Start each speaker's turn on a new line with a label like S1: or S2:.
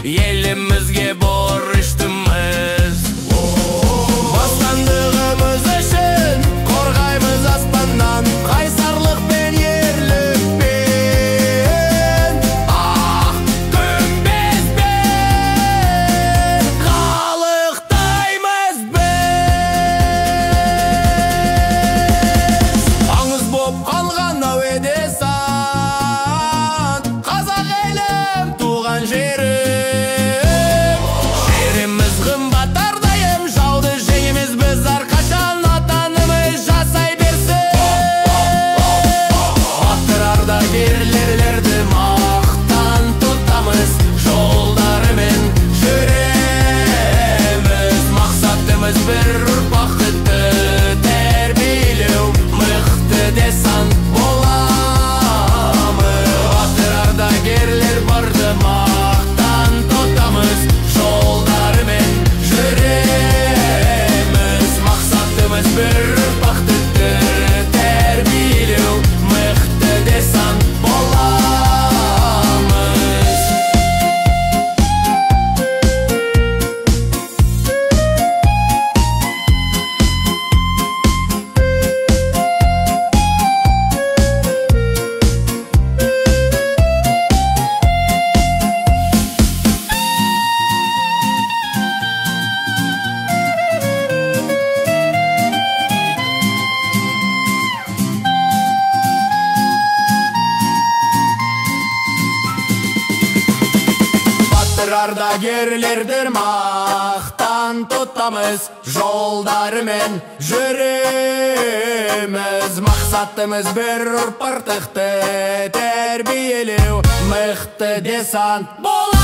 S1: Elimizge borçluyuz. Bostandığımız için korgaymiz asmandan, kaysarlık ben yerlik ben. Ah gümbez ben, kalıktaymiz biz. Аңыз боп қалған әуедесан, қазақ елім туған жерім. Жеріміз қымбат ардайым, жауды жеңеміз біз әрқашан, отанымыз жасай берсін. Батыр ардагерлерді мақтан тұтамыз, жолдарымен жүреміз. Мақсатымыз бір ұрпақты тәрбиелеу, мықты десант боламыз. Батыр ардагерлер барды мақтан тұтамыз, жолдарымен жүреміз. Мақсатымыз бір ұрпақты тәрбиелеу, мықты десант боламыз. Батыр ардагерлерді мақтан тұтамыз, жолдарымен жүреміз. Мақсатымыз бір ұрпақты тәрбиелеу, мықты десант боламыз.